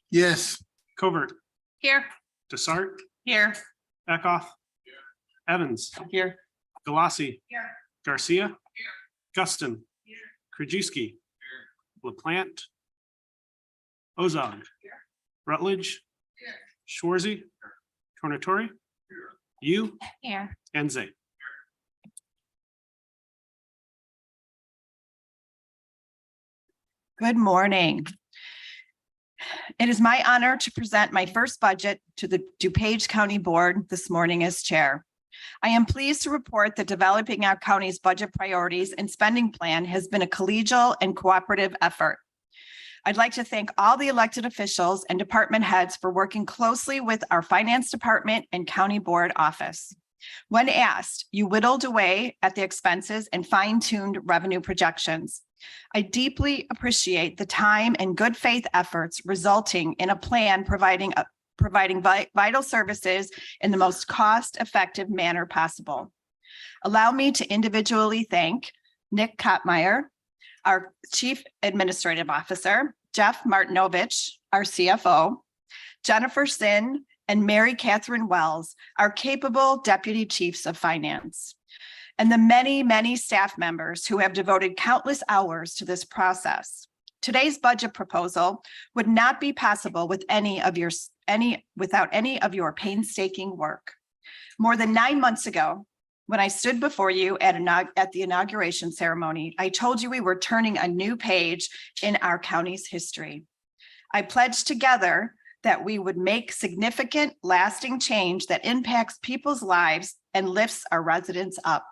Yes. Covert, Here. Desart, Here. Eckhoff, Evans, Here. Galassi, Here. Garcia, Guston, Krajewski, LaPlante, Ozog, Rutledge, Schwarzy, Tornatore, you, Here. and Zay. Good morning. It is my honor to present my first budget to the DuPage County Board this morning as chair. I am pleased to report that developing our county's budget priorities and spending plan has been a collegial and cooperative effort. I'd like to thank all the elected officials and department heads for working closely with our finance department and county board office. When asked, you whittled away at the expenses and fine-tuned revenue projections. I deeply appreciate the time and good faith efforts resulting in a plan providing vital services in the most cost-effective manner possible. Allow me to individually thank Nick Kottmeyer, our Chief Administrative Officer, Jeff Martinovich, our CFO, Jennifer Sin, and Mary Catherine Wells, our capable Deputy Chiefs of Finance, and the many, many staff members who have devoted countless hours to this process. Today's budget proposal would not be possible without any of your painstaking work. More than 9 months ago, when I stood before you at the inauguration ceremony, I told you we were turning a new page in our county's history. I pledged together that we would make significant, lasting change that impacts people's lives and lifts our residents up.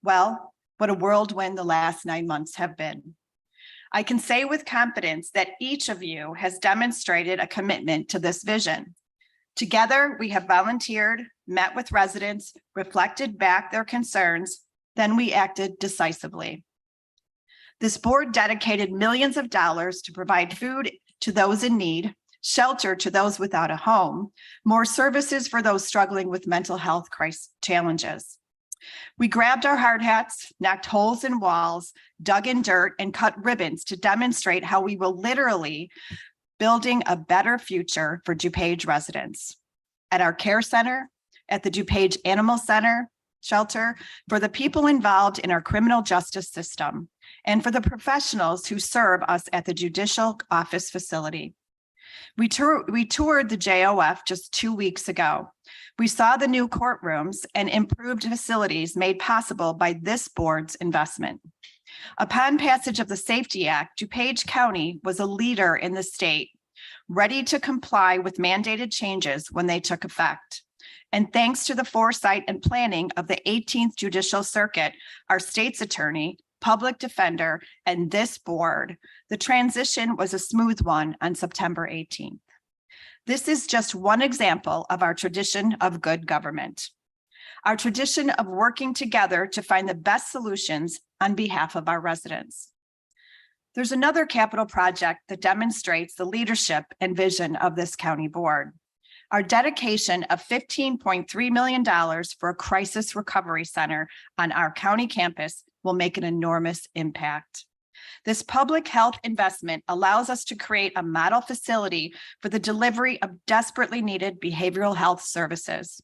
Well, what a whirlwind the last 9 months have been. I can say with confidence that each of you has demonstrated a commitment to this vision. Together, we have volunteered, met with residents, reflected back their concerns, then we acted decisively. This board dedicated millions of dollars to provide food to those in need, shelter to those without a home, more services for those struggling with mental health crisis challenges. We grabbed our hard hats, knocked holes in walls, dug in dirt, and cut ribbons to demonstrate how we will literally building a better future for DuPage residents. At our care center, at the DuPage Animal Center, shelter, for the people involved in our criminal justice system, and for the professionals who serve us at the judicial office facility. We toured the JOF just 2 weeks ago. We saw the new courtrooms and improved facilities made possible by this board's investment. Upon passage of the Safety Act, DuPage County was a leader in the state, ready to comply with mandated changes when they took effect. And thanks to the foresight and planning of the 18th Judicial Circuit, our state's attorney, public defender, and this board, the transition was a smooth one on September 18th. This is just one example of our tradition of good government, our tradition of working together to find the best solutions on behalf of our residents. There's another capital project that demonstrates the leadership and vision of this county board. Our dedication of $15.3 million for a crisis recovery center on our county campus will make an enormous impact. This public health investment allows us to create a model facility for the delivery of desperately needed behavioral health services.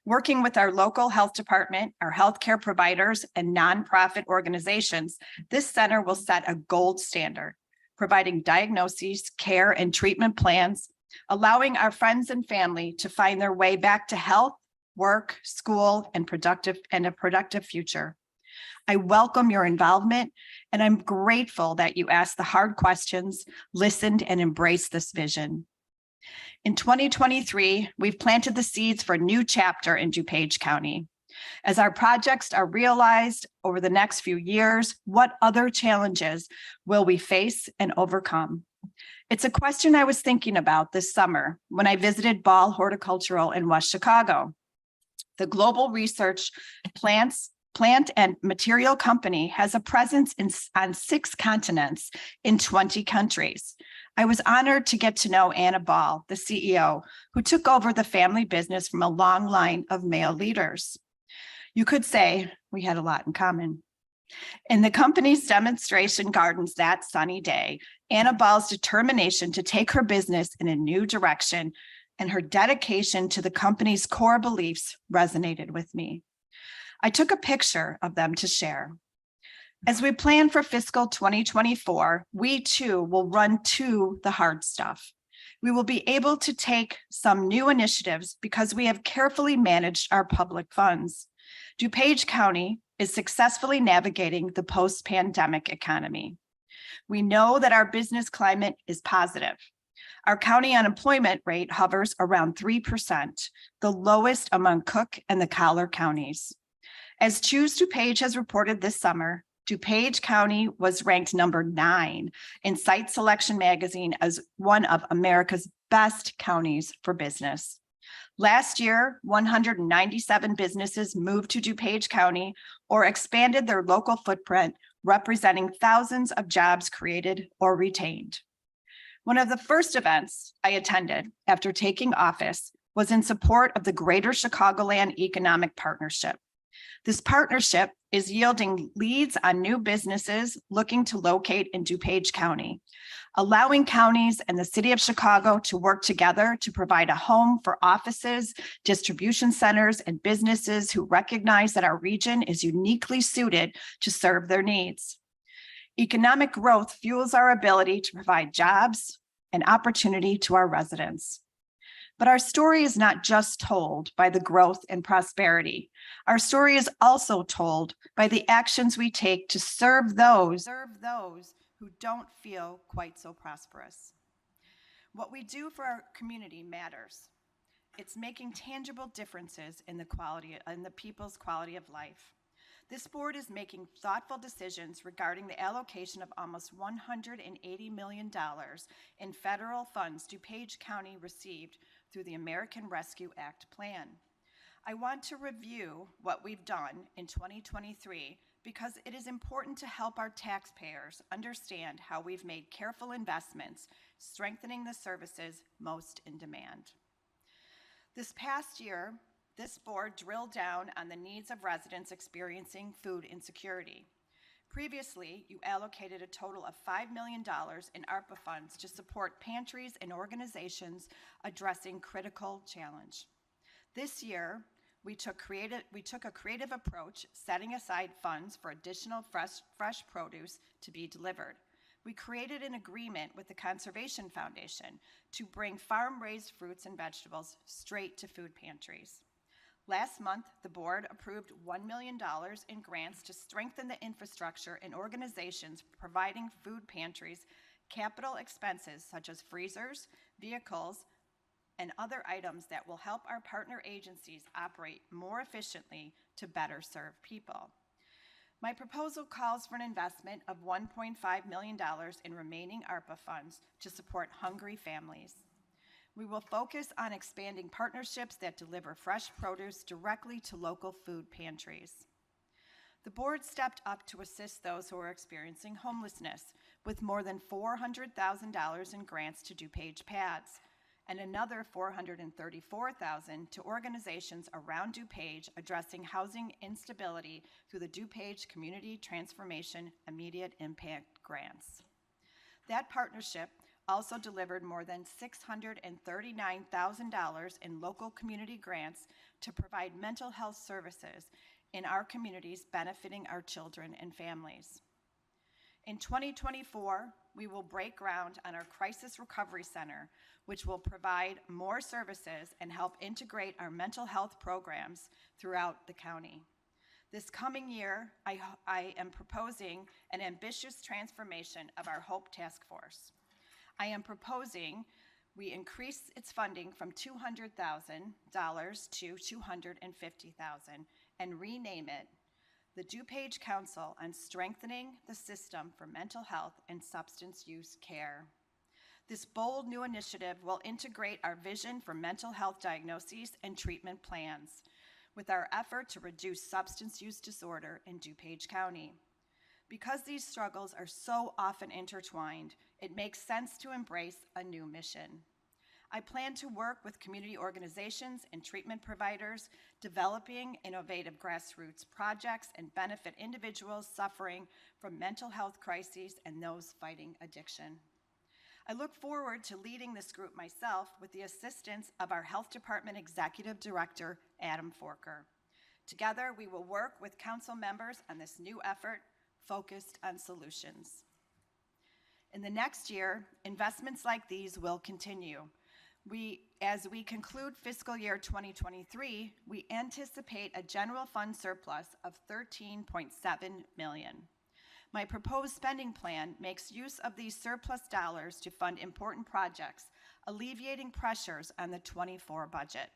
Working with our local health department, our healthcare providers, and nonprofit organizations, this center will set a gold standard, providing diagnoses, care, and treatment plans, allowing our friends and family to find their way back to health, work, school, and a productive future. I welcome your involvement, and I'm grateful that you asked the hard questions, listened, and embraced this vision. In 2023, we've planted the seeds for a new chapter in DuPage County. As our projects are realized over the next few years, what other challenges will we face and overcome? It's a question I was thinking about this summer when I visited Ball Horticultural in West Chicago. The global research plant and material company has a presence on 6 continents in 20 countries. I was honored to get to know Anna Ball, the CEO, who took over the family business from a long line of male leaders. You could say we had a lot in common. In the company's demonstration gardens that sunny day, Anna Ball's determination to take her business in a new direction and her dedication to the company's core beliefs resonated with me. I took a picture of them to share. As we plan for fiscal 2024, we too will run to the hard stuff. We will be able to take some new initiatives because we have carefully managed our public funds. DuPage County is successfully navigating the post-pandemic economy. We know that our business climate is positive. Our county unemployment rate hovers around 3%, the lowest among Cook and the Collar counties. As Choose DuPage has reported this summer, DuPage County was ranked number 9 in Site Selection magazine as one of America's best counties for business. Last year, 197 businesses moved to DuPage County or expanded their local footprint, representing thousands of jobs created or retained. One of the first events I attended after taking office was in support of the Greater Chicagoland Economic Partnership. This partnership is yielding leads on new businesses looking to locate in DuPage County, allowing counties and the city of Chicago to work together to provide a home for offices, distribution centers, and businesses who recognize that our region is uniquely suited to serve their needs. Economic growth fuels our ability to provide jobs and opportunity to our residents. But our story is not just told by the growth and prosperity. Our story is also told by the actions we take to serve those who don't feel quite so prosperous. What we do for our community matters. It's making tangible differences in the people's quality of life. This board is making thoughtful decisions regarding the allocation of almost $180 million in federal funds DuPage County received through the American Rescue Act plan. I want to review what we've done in 2023 because it is important to help our taxpayers understand how we've made careful investments, strengthening the services most in demand. This past year, this board drilled down on the needs of residents experiencing food insecurity. Previously, you allocated a total of $5 million in ARPA funds to support pantries and organizations addressing critical challenge. This year, we took a creative approach, setting aside funds for additional fresh produce to be delivered. We created an agreement with the Conservation Foundation to bring farm-raised fruits and vegetables straight to food pantries. Last month, the board approved $1 million in grants to strengthen the infrastructure in organizations providing food pantries, capital expenses such as freezers, vehicles, and other items that will help our partner agencies operate more efficiently to better serve people. My proposal calls for an investment of $1.5 million in remaining ARPA funds to support hungry families. We will focus on expanding partnerships that deliver fresh produce directly to local food pantries. The board stepped up to assist those who are experiencing homelessness with more than $400,000 in grants to DuPage PADS and another $434,000 to organizations around DuPage addressing housing instability through the DuPage Community Transformation Immediate Impact Grants. That partnership also delivered more than $639,000 in local community grants to provide mental health services in our communities, benefiting our children and families. In 2024, we will break ground on our Crisis Recovery Center, which will provide more services and help integrate our mental health programs throughout the county. This coming year, I am proposing an ambitious transformation of our HOPE Task Force. I am proposing we increase its funding from $200,000 to $250,000 and rename it the DuPage Council on Strengthening the System for Mental Health and Substance Use Care. This bold new initiative will integrate our vision for mental health diagnoses and treatment plans with our effort to reduce substance use disorder in DuPage County. Because these struggles are so often intertwined, it makes sense to embrace a new mission. I plan to work with community organizations and treatment providers, developing innovative grassroots projects and benefit individuals suffering from mental health crises and those fighting addiction. I look forward to leading this group myself with the assistance of our Health Department Executive Director, Adam Forker. Together, we will work with council members on this new effort focused on solutions. In the next year, investments like these will continue. As we conclude fiscal year 2023, we anticipate a general fund surplus of $13.7 million. My proposed spending plan makes use of these surplus dollars to fund important projects, alleviating pressures on the '24 budget.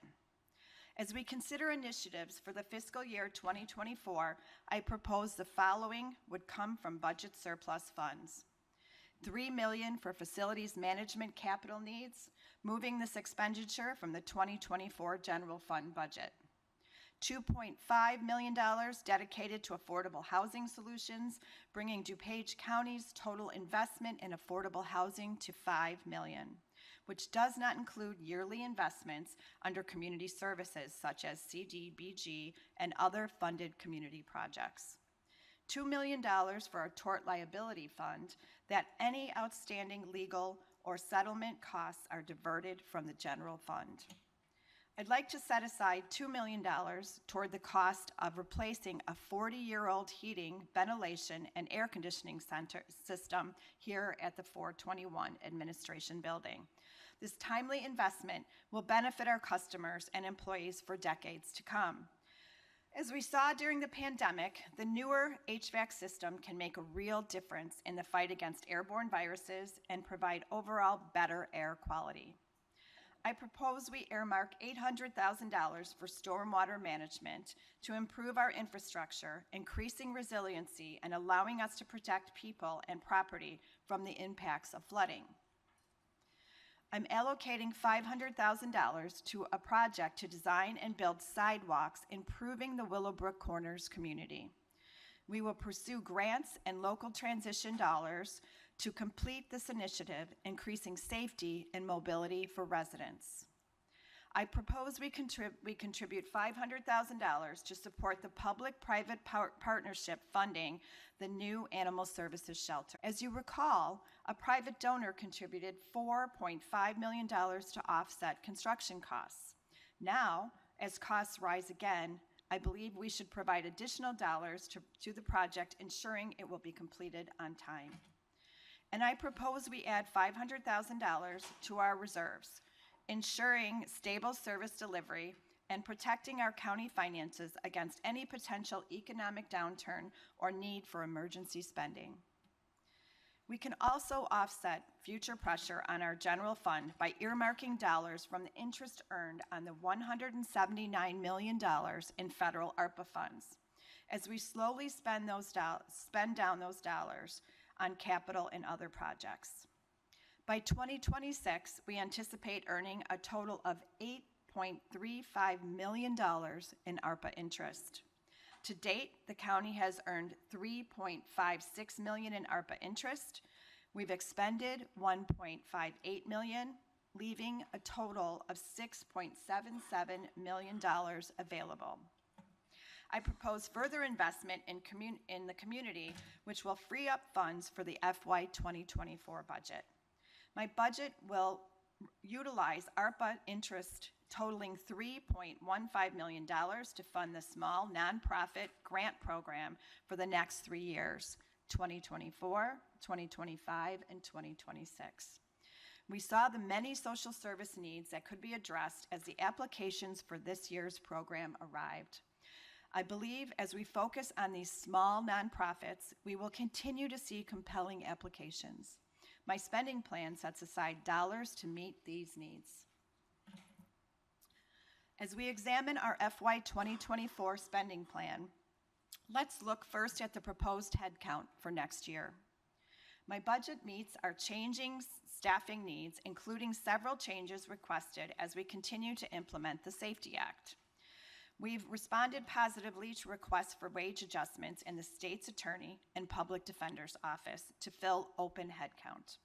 As we consider initiatives for the fiscal year 2024, I propose the following would come from budget surplus funds. $3 million for facilities management capital needs, moving this expenditure from the 2024 general fund budget. $2.5 million dedicated to affordable housing solutions, bringing DuPage County's total investment in affordable housing to $5 million, which does not include yearly investments under community services such as CDBG and other funded community projects. $2 million for our tort liability fund, that any outstanding legal or settlement costs are diverted from the general fund. I'd like to set aside $2 million toward the cost of replacing a 40-year-old heating, ventilation, and air conditioning system here at the 421 Administration Building. This timely investment will benefit our customers and employees for decades to come. As we saw during the pandemic, the newer HVAC system can make a real difference in the fight against airborne viruses and provide overall better air quality. I propose we earmark $800,000 for stormwater management to improve our infrastructure, increasing resiliency and allowing us to protect people and property from the impacts of flooding. I'm allocating $500,000 to a project to design and build sidewalks, improving the Willowbrook Corners community. We will pursue grants and local transition dollars to complete this initiative, increasing safety and mobility for residents. I propose we contribute $500,000 to support the public-private partnership funding the new animal services shelter. As you recall, a private donor contributed $4.5 million to offset construction costs. Now, as costs rise again, I believe we should provide additional dollars to the project, ensuring it will be completed on time. And I propose we add $500,000 to our reserves, ensuring stable service delivery and protecting our county finances against any potential economic downturn or need for emergency spending. We can also offset future pressure on our general fund by earmarking dollars from the interest earned on the $179 million in federal ARPA funds, as we slowly spend down those dollars on capital and other projects. By 2026, we anticipate earning a total of $8.35 million in ARPA interest. To date, the county has earned $3.56 million in ARPA interest. We've expended $1.58 million, leaving a total of $6.77 million available. I propose further investment in the community, which will free up funds for the FY 2024 budget. My budget will utilize ARPA interest totaling $3.15 million to fund the small nonprofit grant program for the next 3 years, 2024, 2025, and 2026. We saw the many social service needs that could be addressed as the applications for this year's program arrived. I believe as we focus on these small nonprofits, we will continue to see compelling applications. My spending plan sets aside dollars to meet these needs. As we examine our FY 2024 spending plan, let's look first at the proposed headcount for next year. My budget meets our changing staffing needs, including several changes requested as we continue to implement the Safety Act. We've responded positively to requests for wage adjustments in the state's attorney and public defender's office to fill open headcount.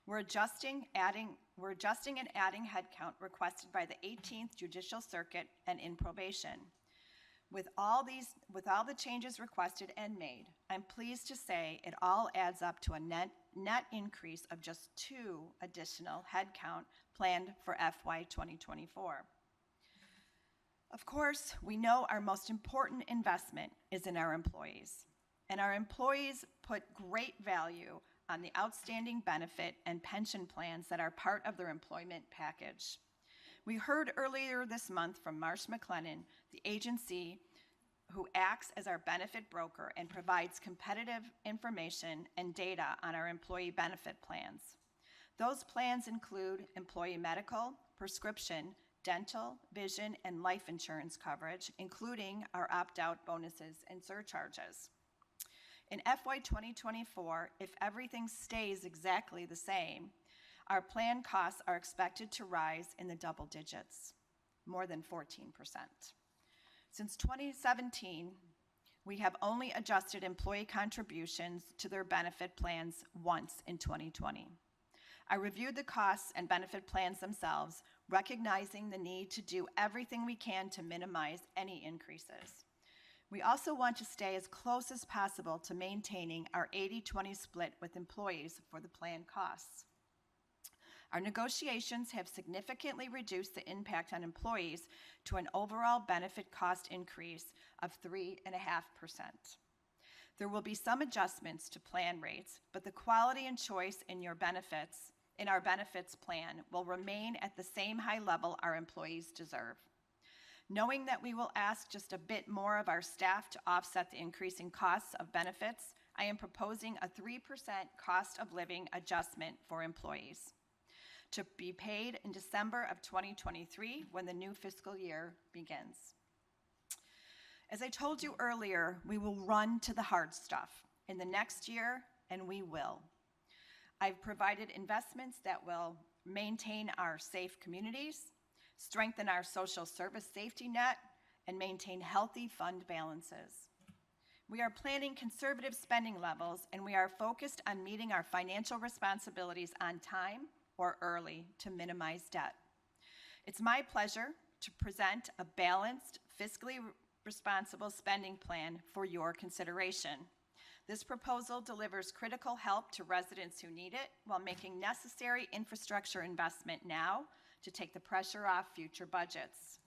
We're adjusting and adding headcount requested by the 18th Judicial Circuit and in probation. With all the changes requested and made, I'm pleased to say it all adds up to a net net increase of just 2 additional headcount planned for FY 2024. Of course, we know our most important investment is in our employees, and our employees put great value on the outstanding benefit and pension plans that are part of their employment package. We heard earlier this month from Marsh McLennan, the agency who acts as our benefit broker and provides competitive information and data on our employee benefit plans. Those plans include employee medical, prescription, dental, vision, and life insurance coverage, including our opt-out bonuses and surcharges. In FY 2024, if everything stays exactly the same, our plan costs are expected to rise in the double digits, more than 14%. Since 2017, we have only adjusted employee contributions to their benefit plans once in 2020. I reviewed the costs and benefit plans themselves, recognizing the need to do everything we can to minimize any increases. We also want to stay as close as possible to maintaining our 80-20 split with employees for the plan costs. Our negotiations have significantly reduced the impact on employees to an overall benefit cost increase of 3.5%. There will be some adjustments to plan rates, but the quality and choice in our benefits plan will remain at the same high level our employees deserve. Knowing that we will ask just a bit more of our staff to offset the increasing costs of benefits, I am proposing a 3% cost of living adjustment for employees to be paid in December of 2023 when the new fiscal year begins. As I told you earlier, we will run to the hard stuff in the next year, and we will. I've provided investments that will maintain our safe communities, strengthen our social service safety net, and maintain healthy fund balances. We are planning conservative spending levels, and we are focused on meeting our financial responsibilities on time or early to minimize debt. It's my pleasure to present a balanced, fiscally responsible spending plan for your consideration. This proposal delivers critical help to residents who need it while making necessary infrastructure investment now to take the pressure off future budgets.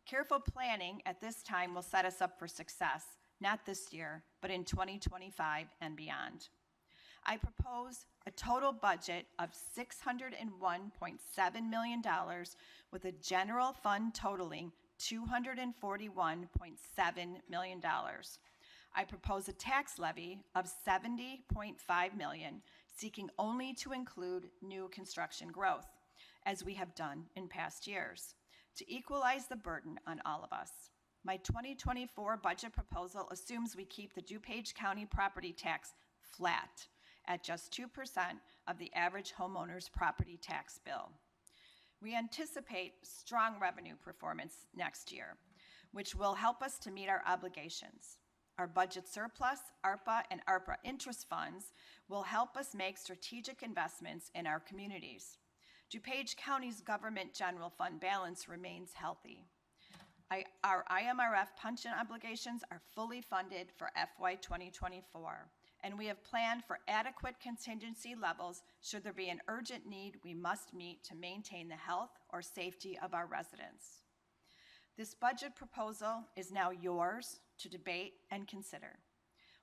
Careful planning at this time will set us up for success, not this year, but in 2025 and beyond. I propose a total budget of $601.7 million with a general fund totaling $241.7 million. I propose a tax levy of $70.5 million, seeking only to include new construction growth, as we have done in past years, to equalize the burden on all of us. My 2024 budget proposal assumes we keep the DuPage County property tax flat at just 2% of the average homeowner's property tax bill. We anticipate strong revenue performance next year, which will help us to meet our obligations. Our budget surplus, ARPA, and ARPA interest funds will help us make strategic investments in our communities. DuPage County's government general fund balance remains healthy. Our IMRF pension obligations are fully funded for FY 2024, and we have planned for adequate contingency levels should there be an urgent need we must meet to maintain the health or safety of our residents. This budget proposal is now yours to debate and consider.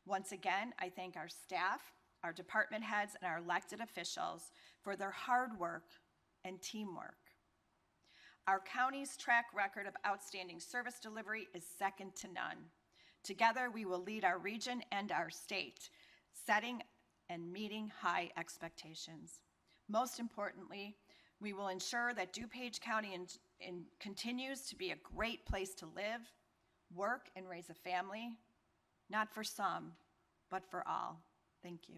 Once again, I thank our staff, our department heads, and our elected officials for their hard work and teamwork. Our county's track record of outstanding service delivery is second to none. Together, we will lead our region and our state, setting and meeting high expectations. Most importantly, we will ensure that DuPage County continues to be a great place to live, work, and raise a family, not for some, but for all. Thank you.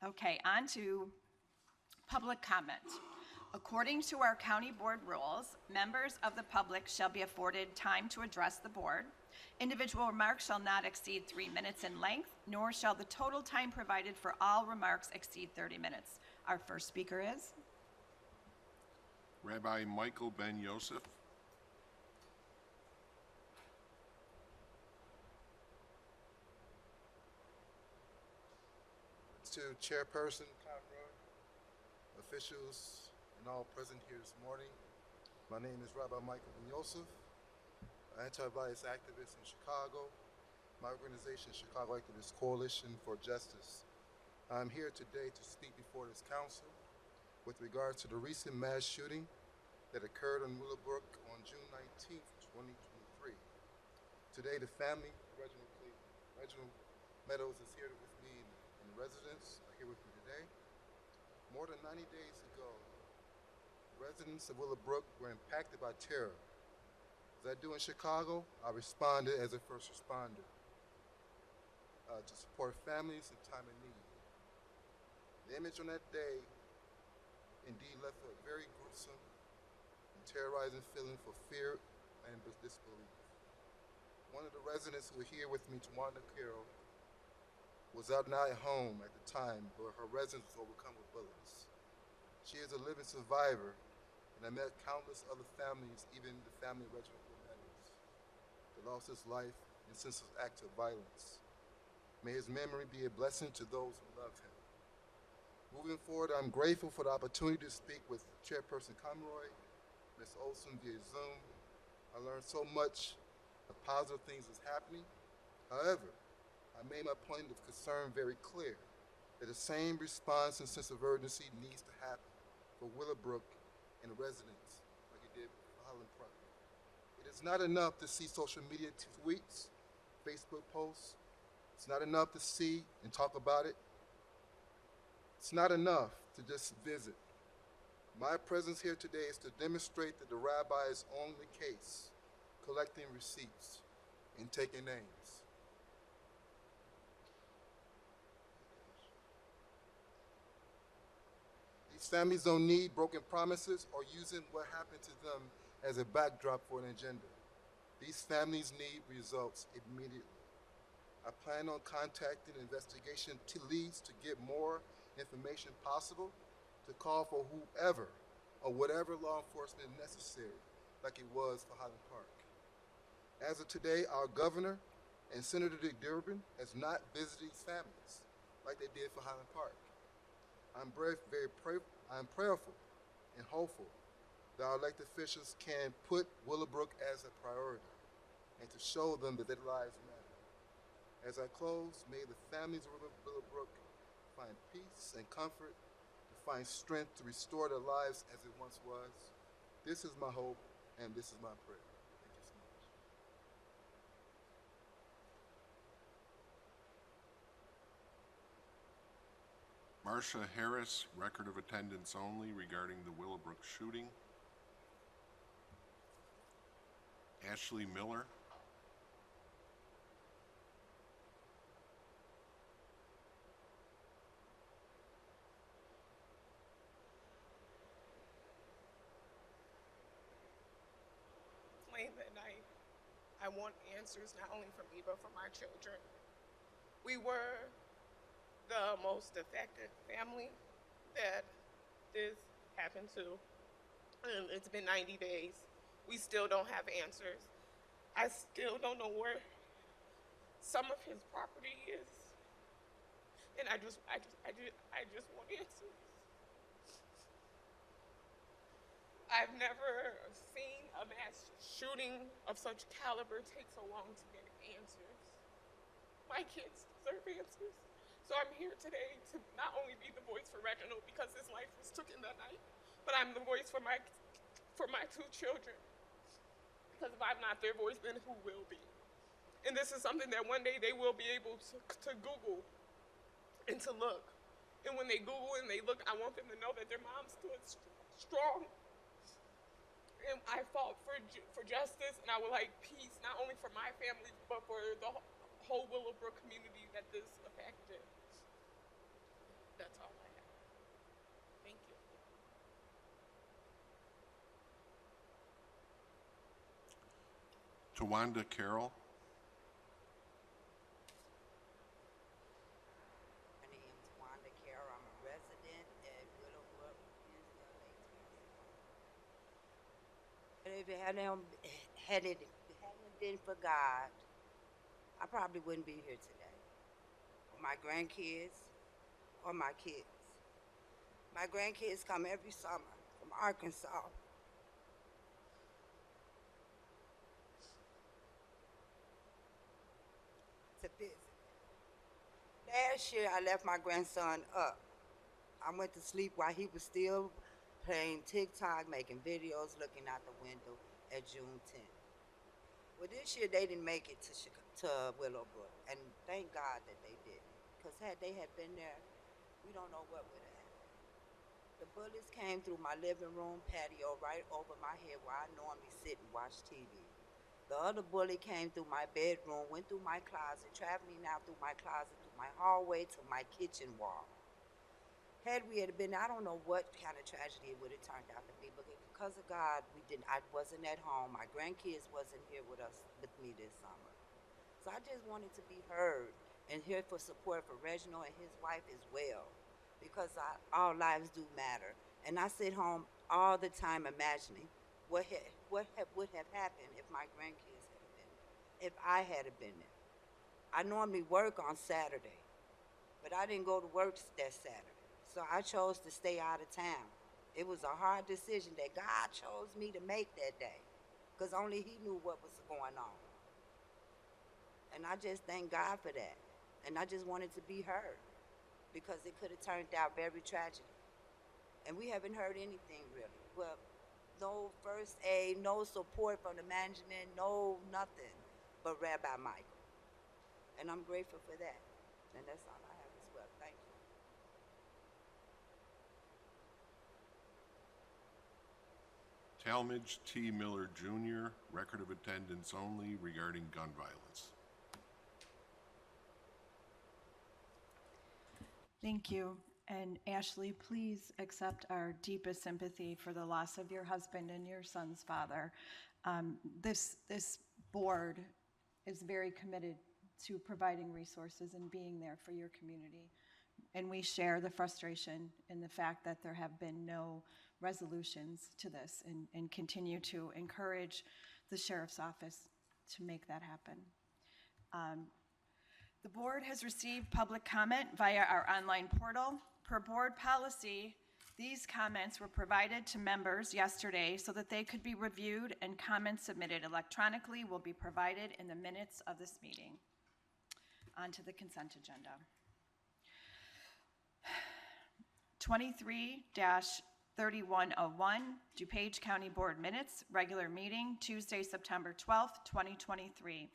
Okay, on to public comment. According to our county board rules, members of the public shall be afforded time to address the board. Individual remarks shall not exceed 3 minutes in length, nor shall the total time provided for all remarks exceed 30 minutes. Our first speaker is Rabbi Michael Ben Yosef. To Chairperson Conroy, officials, and all present here this morning. My name is Rabbi Michael Ben Yosef, anti-bias activist in Chicago. My organization is Chicago Activist Coalition for Justice. I'm here today to speak before this council with regard to the recent mass shooting that occurred in Willowbrook on June 19th, 2023. Today, the family, Reginald Meadows is here with me in residence, are here with me today. More than 90 days ago, residents of Willowbrook were impacted by terror. As I do in Chicago, I responded as a first responder to support families in time of need. The image on that day indeed left a very gruesome and terrorizing feeling for fear and disbelief. One of the residents who were here with me, Tawanda Carroll, was not at home at the time, but her residence was overcome with bullets. She is a living survivor, and I met countless other families, even the family of Reginald Meadows, that lost his life in senseless acts of violence. May his memory be a blessing to those who love him. Moving forward, I'm grateful for the opportunity to speak with Chairperson Conroy, Ms. Olson via Zoom. I learned so much of positive things that's happening. However, I made my point of concern very clear that the same response and sense of urgency needs to happen for Willowbrook and the residents like it did for Highland Park. It is not enough to see social media tweets, Facebook posts. It's not enough to see and talk about it. It's not enough to just visit. My presence here today is to demonstrate that the rabbi is on the case, collecting receipts and taking names. These families don't need broken promises or using what happened to them as a backdrop for an agenda. These families need results immediately. I plan on contacting investigation leads to get more information possible, to call for whoever or whatever law enforcement is necessary, like it was for Highland Park. As of today, our governor and Senator Dick Durbin has not visited these families like they did for Highland Park. I'm prayerful and hopeful that our elected officials can put Willowbrook as a priority and to show them that their lives matter. As I close, may the families of Willowbrook find peace and comfort, to find strength to restore their lives as it once was. This is my hope and this is my prayer. Thank you so much. Marcia Harris, record of attendance only regarding the Willowbrook shooting. Ashley Miller. Late at night, I want answers not only from me, but from my children. We were the most affected family that this happened to. And it's been 90 days. We still don't have answers. I still don't know where some of his property is. And I just want answers. I've never seen a mass shooting of such caliber take so long to get answers. My kids deserve answers. So I'm here today to not only be the voice for Reginald because his life was taken that night, but I'm the voice for my two children. Because if I'm not their voice, then who will be? And this is something that one day they will be able to Google and to look. And when they Google and they look, I want them to know that their mom stood strong. And I fought for justice, and I would like peace, not only for my family, but for the whole Willowbrook community that this affected. That's all I have. Thank you. Tawanda Carroll. if it hadn't been for God, I probably wouldn't be here today. Or my grandkids, or my kids. My grandkids come every summer from Arkansas. To visit. Last year, I left my grandson up. I went to sleep while he was still playing TikTok, making videos, looking out the window at June 10th. Well, this year they didn't make it to Willowbrook, and thank God that they didn't. Because had they had been there, we don't know what would have happened. The bullets came through my living room patio right over my head where I normally sit and watch TV. The other bullet came through my bedroom, went through my closet, traveling out through my closet, through my hallway to my kitchen wall. Had we had been, I don't know what kind of tragedy it would have turned out to be, but because of God, I wasn't at home. My grandkids wasn't here with me this summer. So I just wanted to be heard and here for support for Reginald and his wife as well, because our lives do matter. And I sit home all the time imagining what would have happened if my grandkids had been there, if I had been there. I normally work on Saturday, but I didn't go to work that Saturday. So I chose to stay out of town. It was a hard decision that God chose me to make that day, because only He knew what was going on. And I just thank God for that. And I just wanted to be heard, because it could have turned out very tragic. And we haven't heard anything really. Well, no first aid, no support from the management, no nothing but Rabbi Michael. And I'm grateful for that. And that's all I have as well. Thank you. Talmadge T. Miller Jr., record of attendance only regarding gun violence. Thank you. And Ashley, please accept our deepest sympathy for the loss of your husband and your son's father. This board is very committed to providing resources and being there for your community. And we share the frustration in the fact that there have been no resolutions to this, and continue to encourage the sheriff's office to make that happen. The board has received public comment via our online portal. Per board policy, these comments were provided to members yesterday so that they could be reviewed, and comments submitted electronically will be provided in the minutes of this meeting. On to the consent agenda. 23-3101, DuPage County Board Minutes, regular meeting, Tuesday, September 12th, 2023.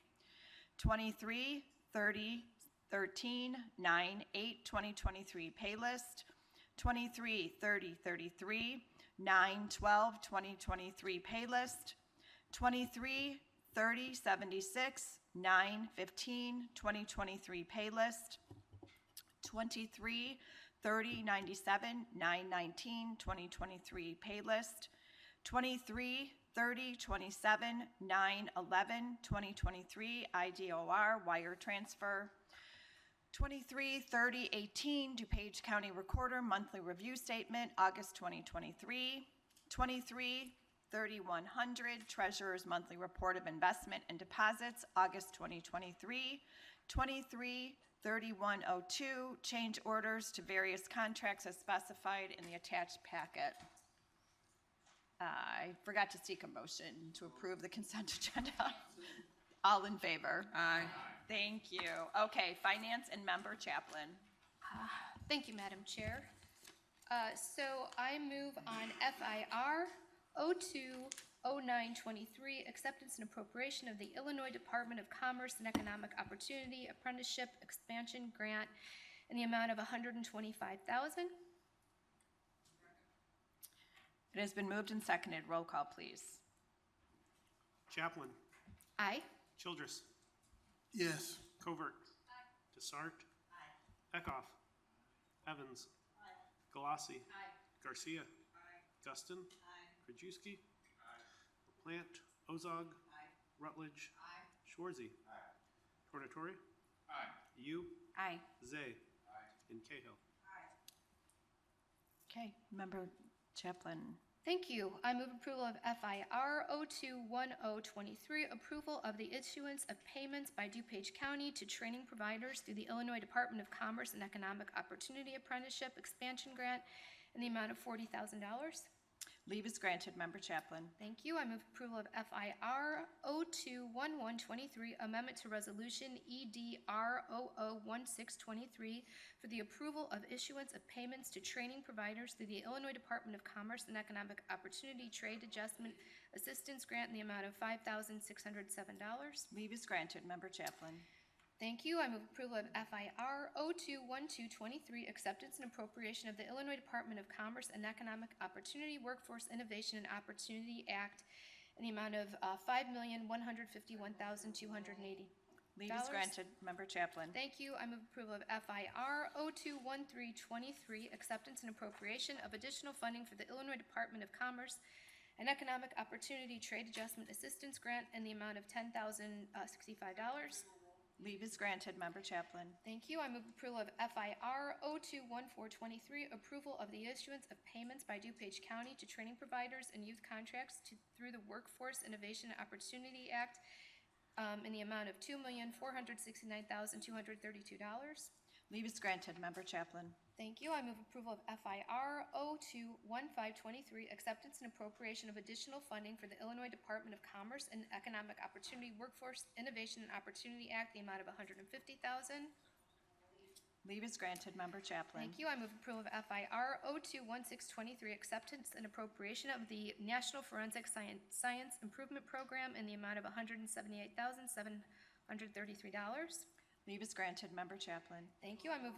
23-30-13-9-8-2023 pay list, 23-30-33, 9-12-2023 pay list, 23-30-76, 9-15-2023 pay list, 23-30-97, 9-19-2023 pay list, 23-30-27, 9-11-2023 IDOR wire transfer, 23-30-18 DuPage County Recorder monthly review statement, August 2023, 23-3100 Treasurer's monthly report of investment and deposits, August 2023, 23-3102 change orders to various contracts as specified in the attached packet. I forgot to seek a motion to approve the consent agenda. All in favor? Aye. Thank you. Okay, Finance and Member Chaplain. Thank you, Madam Chair. So I move on FIR 020923, acceptance and appropriation of the Illinois Department of Commerce and Economic Opportunity Apprenticeship Expansion Grant in the amount of $125,000. It has been moved and seconded. Roll call, please. Chaplain. Aye. Childress. Yes. Covert. Desart. Eckhoff. Evans. Galassi. Garcia. Guston. Krajewski. LaPlante. Ozog. Rutledge. Schwarzy. Tornatore. You. Aye. Zay. And Cahill. Okay, Member Chaplain. Thank you. I move approval of FIR 021023, approval of the issuance of payments by DuPage County to training providers through the Illinois Department of Commerce and Economic Opportunity Apprenticeship Expansion Grant in the amount of $40,000. Leave is granted, Member Chaplin. Thank you. I move approval of FIR 021123, amendment to Resolution EDR 001623 for the approval of issuance of payments to training providers through the Illinois Department of Commerce and Economic Opportunity Trade Adjustment Assistance Grant in the amount of $5,607. Leave is granted, Member Chaplin. Thank you. I move approval of FIR 021223, acceptance and appropriation of the Illinois Department of Commerce and Economic Opportunity Workforce Innovation and Opportunity Act in the amount of $5,151,280. Leave is granted, Member Chaplin. Thank you. I move approval of FIR 021323, acceptance and appropriation of additional funding for the Illinois Department of Commerce and Economic Opportunity Trade Adjustment Assistance Grant in the amount of $10,065. Leave is granted, Member Chaplin. Thank you. I move approval of FIR 021423, approval of the issuance of payments by DuPage County to training providers and youth contracts through the Workforce Innovation and Opportunity Act in the amount of $2,469,232. Leave is granted, Member Chaplin. Thank you. I move approval of FIR 021523, acceptance and appropriation of additional funding for the Illinois Department of Commerce and Economic Opportunity Workforce Innovation and Opportunity Act, the amount of $150,000. Leave is granted, Member Chaplin. Thank you. I move approval of FIR 021623, acceptance and appropriation of the National Forensic Science Improvement Program in the amount of $178,733. Leave is granted, Member Chaplin. Thank you. I move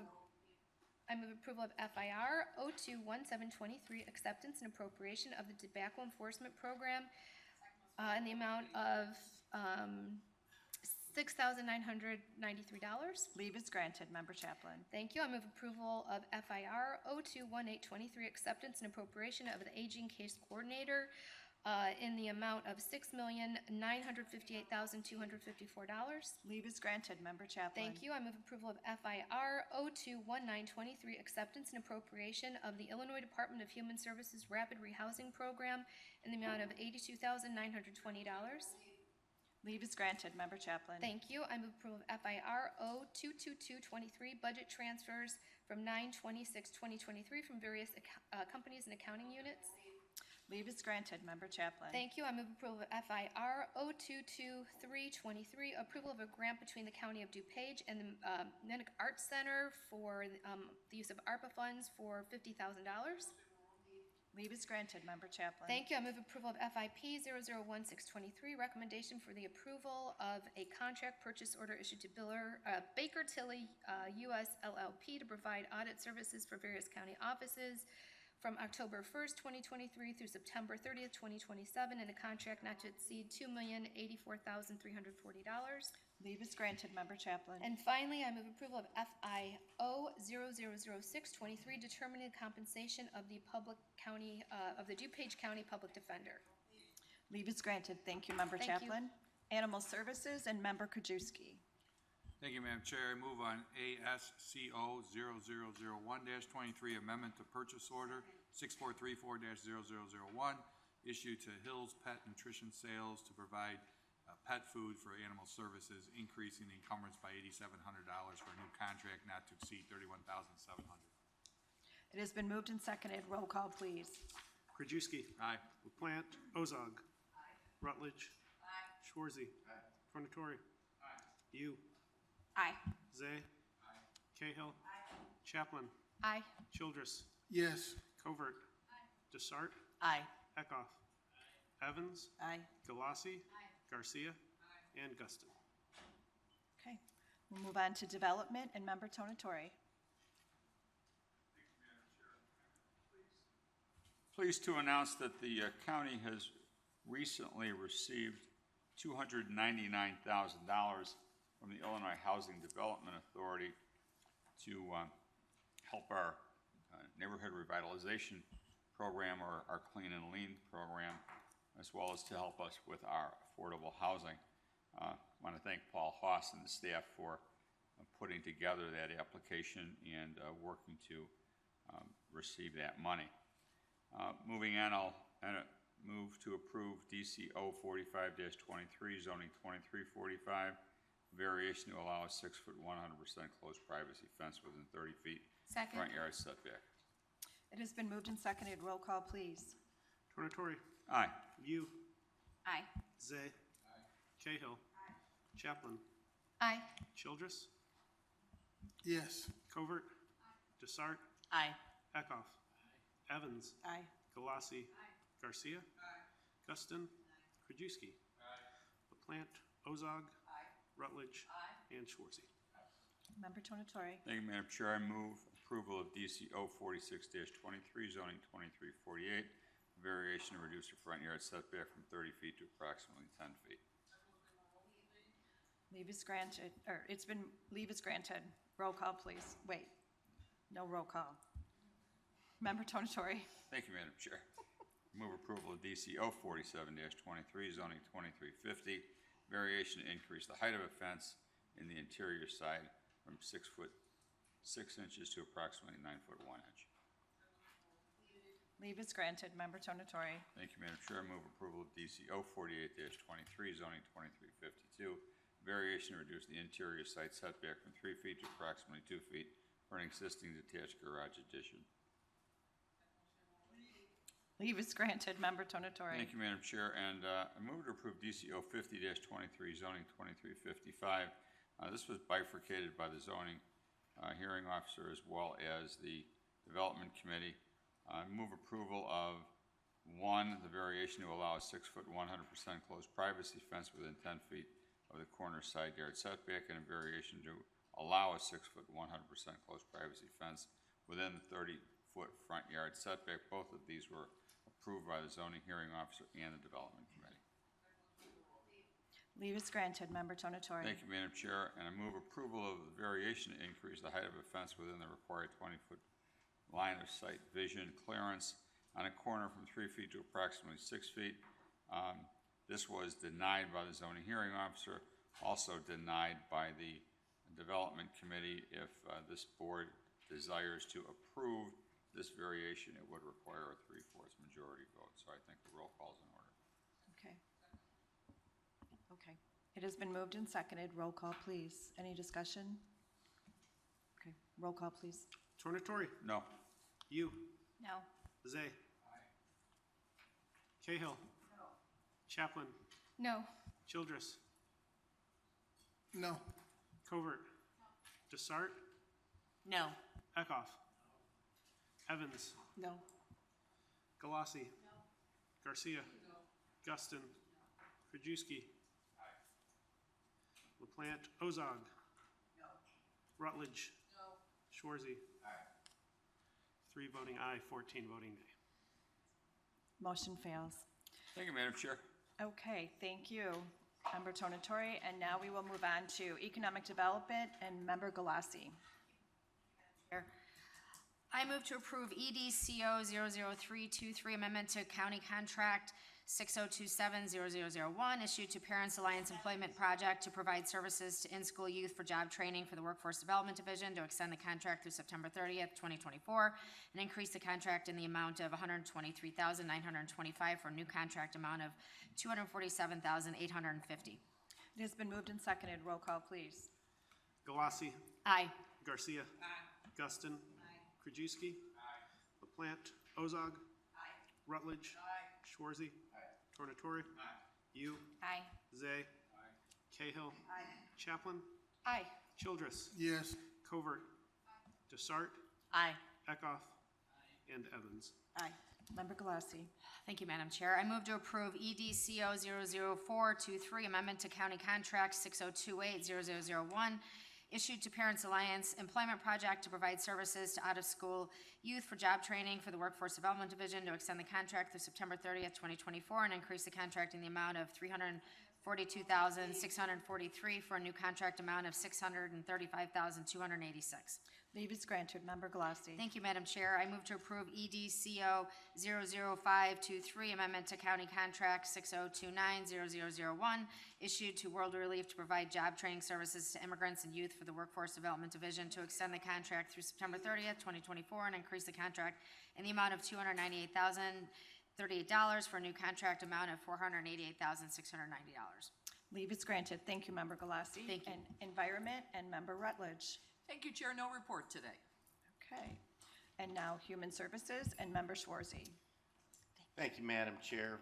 approval of FIR 021723, acceptance and appropriation of the Tobacco Enforcement Program in the amount of $6,993. Leave is granted, Member Chaplin. Thank you. I move approval of FIR 021823, acceptance and appropriation of the Aging Case Coordinator in the amount of $6,958,254. Leave is granted, Member Chaplin. Thank you. I move approval of FIR 021923, acceptance and appropriation of the Illinois Department of Human Services Rapid Rehousing Program in the amount of $82,920. Leave is granted, Member Chaplin. Thank you. I move approval of FIR 022223, budget transfers from 9/26/2023 from various companies and accounting units. Leave is granted, Member Chaplin. Thank you. I move approval of FIR 022323, approval of a grant between the County of DuPage and the Minnick Arts Center for the use of ARPA funds for $50,000. Leave is granted, Member Chaplin. Thank you. I move approval of FIP 001623, recommendation for the approval of a contract purchase order issued to Baker Tilly US LLP to provide audit services for various county offices from October 1st, 2023 through September 30th, 2027, in a contract not to exceed $2,084,340. Leave is granted, Member Chaplin. And finally, I move approval of FIO 000623, determining compensation of the DuPage County Public Defender. Leave is granted. Thank you, Member Thank you. Chaplin. Animal Services and Member Krajewski. Thank you, Madam Chair. I move on ASCO 0001-23, amendment to purchase order 6434-0001, issued to Hills Pet Nutrition Sales to provide pet food for animal services, increasing the encumbrance by $8,700 for a new contract not to exceed $31,700. It has been moved and seconded. Roll call, please. Krajewski. Aye. LaPlante. Ozog. Rutledge. Schwarzy. Tornatore. You. Aye. Zay. Cahill. Chaplin. Aye. Childress. Yes. Covert. Desart. Aye. Eckhoff. Evans. Aye. Galassi. Garcia. And Guston. Okay. We'll move on to Development and Member Tornatore. Pleased to announce that the county has recently received $299,000 from the Illinois Housing Development Authority to help our neighborhood revitalization program, or our Clean and Lean program, as well as to help us with our affordable housing. I want to thank Paul Haas and the staff for putting together that application and working to receive that money. Moving on, I'll And a move to approve DCO 45-23, zoning 2345, variation to allow a 6-foot, 100% closed privacy fence within 30 feet Second. front yard setback. It has been moved and seconded. Roll call, please. Tornatori, Aye. you, Aye. Zay. Cahill. Chaplin. Aye. Childress, Yes. Covert. Desart, Aye. Eckhoff. Evans, Aye. Galassi. Garcia. Guston. Krajewski. LaPlante, Ozog. Rutledge. And Schwarzy. Member Tonatore. Thank you, Madam Chair. I move approval of DCO 46-23, zoning 2348, variation to reduce the front yard setback from 30 feet to approximately 10 feet. Leave is granted, or leave is granted. Roll call, please. Wait, no roll call. Member Tonatore. Thank you, Madam Chair. Move approval of DCO 47-23, zoning 2350, variation to increase the height of a fence in the interior side from 6 foot 6 inches to approximately 9 foot 1 inch. Leave is granted. Member Tonatore. Thank you, Madam Chair. Move approval of DCO 48-23, zoning 2352, variation to reduce the interior site setback from 3 feet to approximately 2 feet for an existing detached garage addition. Leave is granted. Member Tonatore. Thank you, Madam Chair, and I move to approve DCO 50-23, zoning 2355. This was bifurcated by the zoning hearing officer as well as the development committee. Move approval of 1, the variation to allow a 6-foot, 100% closed privacy fence within 10 feet of the corner side yard setback, and a variation to allow a 6-foot, 100% closed privacy fence within the 30-foot front yard setback. Both of these were approved by the zoning hearing officer and the development committee. Leave is granted. Member Tonatore. Thank you, Madam Chair, and I move approval of the variation to increase the height of a fence within the required 20-foot line of sight vision clearance on a corner from 3 feet to approximately 6 feet. This was denied by the zoning hearing officer, also denied by the development committee. If this board desires to approve this variation, it would require a 3/4 majority vote, so I think the roll call is in order. Okay. Okay. It has been moved and seconded. Roll call, please. Any discussion? Okay. Roll call, please. Tornatori, No. you, No. Zay. Cahill. Chaplin. No. Childress, No. Covert. Desart, No. Eckhoff. Evans, No. Galassi. Garcia. Guston. Krajewski. LaPlante, Ozog. Rutledge. Schwarzy. 3 voting aye, 14 voting nay. Motion fails. Thank you, Madam Chair. Okay, thank you, Member Tonatore. And now we will move on to Economic Development and Member Galassi. I move to approve E EDCO 00323 amendment to County Contract 6027-0001 issued to Parents Alliance Employment Project to provide services to in-school youth for job training for the Workforce Development Division, to extend the contract through September 30th, 2024, and increase the contract in the amount of $123,925 for a new contract amount of $247,850. It has been moved and seconded. Roll call, please. Galassi. Aye. Garcia. Guston. Krajewski. LaPlante, Ozog. Rutledge. Schwarzy. Tornatori. You. Aye. Zay. Cahill. Chaplin. Aye. Childress. Yes. Covert. Desart. Aye. Eckhoff. And Evans. Aye. Member Galassi. Thank you, Madam Chair. I move to approve E EDCO 00423, amendment to County Contract 6028-0001, issued to Parents Alliance Employment Project to provide services to out-of-school youth for job training for the Workforce Development Division, to extend the contract through September 30th, 2024, and increase the contract in the amount of $342,643 for a new contract amount of $635,286. Leave is granted. Member Galassi. Thank you, Madam Chair. I move to approve E EDCO 00523, amendment to County Contract 6029-0001, issued to World Relief to provide job training services to immigrants and youth for the Workforce Development Division, to extend the contract through September 30th, 2024, and increase the contract in the amount of $298,000 $38 for a new contract amount of $488,690. Leave is granted. Thank you, Member Galassi. Thank you. And Environment and Member Rutledge. Thank you, Chair. No report today. Okay. And now Human Services and Member Schwarzy. Thank you, Madam Chair.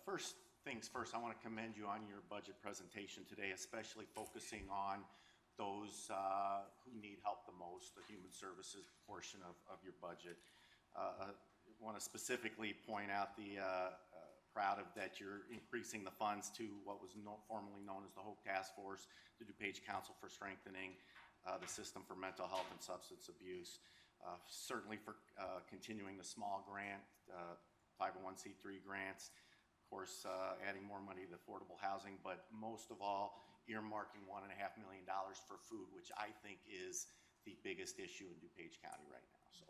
First things first, I want to commend you on your budget presentation today, especially focusing on those who need help the most, the human services portion of your budget. I want to specifically point out the proud of that you're increasing the funds to what was formerly known as the Hope Task Force, the DuPage Council for Strengthening the System for Mental Health and Substance Abuse. Certainly for continuing the small grant, 501c3 grants, of course, adding more money to affordable housing, but most of all, earmarking $1.5 million for food, which I think is the biggest issue in DuPage County right now. So,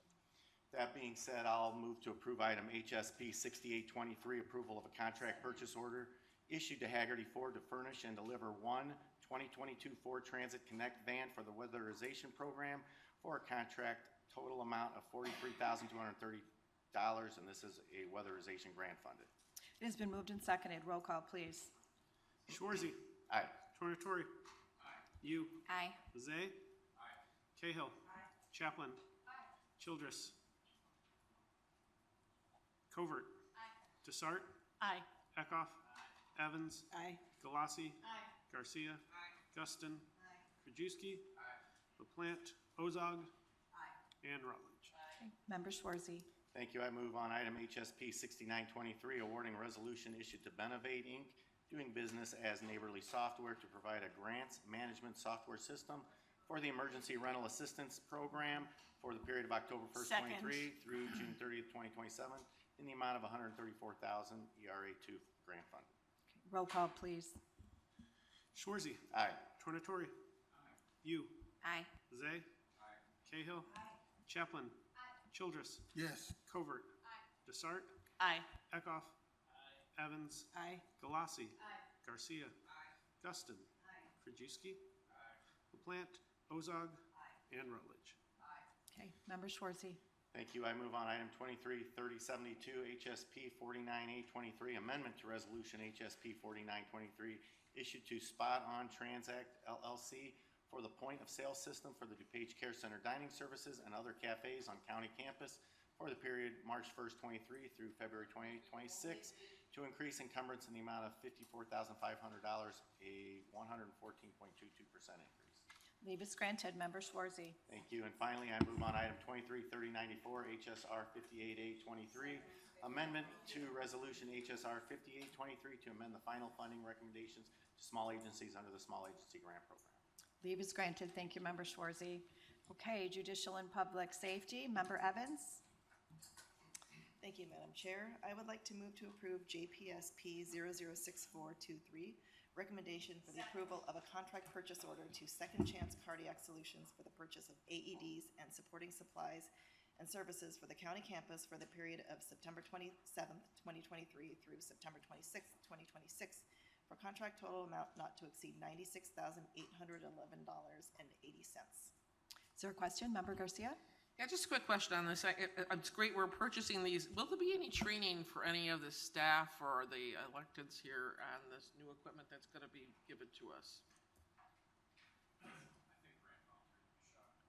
that being said, I'll move to approve item HSP 6823, approval of a contract purchase order issued to Haggerty Ford to furnish and deliver one 2022 Ford Transit Connect van for the weatherization program for a contract total amount of $43,230, and this is a weatherization grant funded. It has been moved and seconded. Roll call, please. Schwarzy. Aye. Tornatori. Aye. You. Aye. Zay. Aye. Cahill. Aye. Chaplin. Aye. Childress. Covert. Aye. Desart. Aye. Eckhoff. Aye. Evans. Aye. Galassi. Aye. Garcia. Aye. Guston. Aye. Krajewski. Aye. LaPlante. Ozog. Aye. And Rutledge. Okay. Member Schwarzy. Thank you. I move on item HSP 6923, awarding resolution issued to Benovate Inc., doing business as Neighborly Software to provide a grants management software system for the Emergency Rental Assistance Program for the period of October 1st, Second. 23 through June 30th, 2027, in the amount of $134,000 ERA2 grant funded. Okay. Roll call, please. Schwarzy. Aye. Tornatori. Aye. You. Aye. Zay. Aye. Cahill. Aye. Chaplin. Aye. Childress. Yes. Covert. Aye. Desart. Aye. Eckhoff. Aye. Evans. Aye. Galassi. Aye. Garcia. Aye. Guston. Aye. Krajewski. Aye. LaPlante. Ozog. Aye. And Rutledge. Okay. Member Schwarzy. Thank you. I move on item 233072, HSP 49A23, amendment to resolution HSP 4923, issued to Spot On Transact LLC for the point of sale system for the DuPage Care Center dining services and other cafes on county campus for the period March 1st, 23 through February 26 to increase encumbrance in the amount of $54,500, a 114.22% increase. Leave is granted. Member Schwarzy. Thank you. And finally, I move on item 233094, HSR 58A23, amendment to resolution HSR 5823 to amend the final funding recommendations to small agencies under the Small Agency Grant Program. Leave is granted. Thank you, Member Schwarzy. Okay, Judicial and Public Safety, Member Evans. Thank you, Madam Chair. I would like to move to approve JPSP 006423, recommendation for the approval of a contract purchase order to Second Chance Cardiac Solutions for the purchase of AEDs and supporting supplies and services for the county campus for the period of September 27th, 2023 through September 26th, 2026, for contract total amount not to exceed $96,811.80. Is there a question? Member Garcia? Yeah, just a quick question on this. It's great we're purchasing these. Will there be any training for any of the staff or the electeds here on this new equipment that's going to be given to us?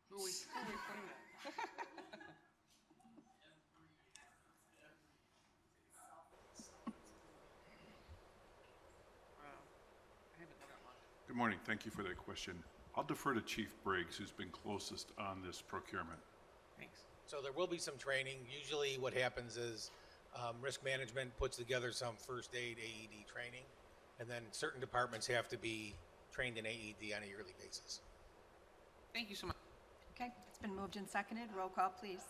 Who are we putting that? Good morning. Thank you for that question. I'll defer to Chief Briggs, who's been closest on this procurement. Thanks. So there will be some training. Usually what happens is risk management puts together some first aid AED training, and then certain departments have to be trained in AED on a yearly basis. Thank you so much. Okay, it's been moved and seconded. Roll call, please.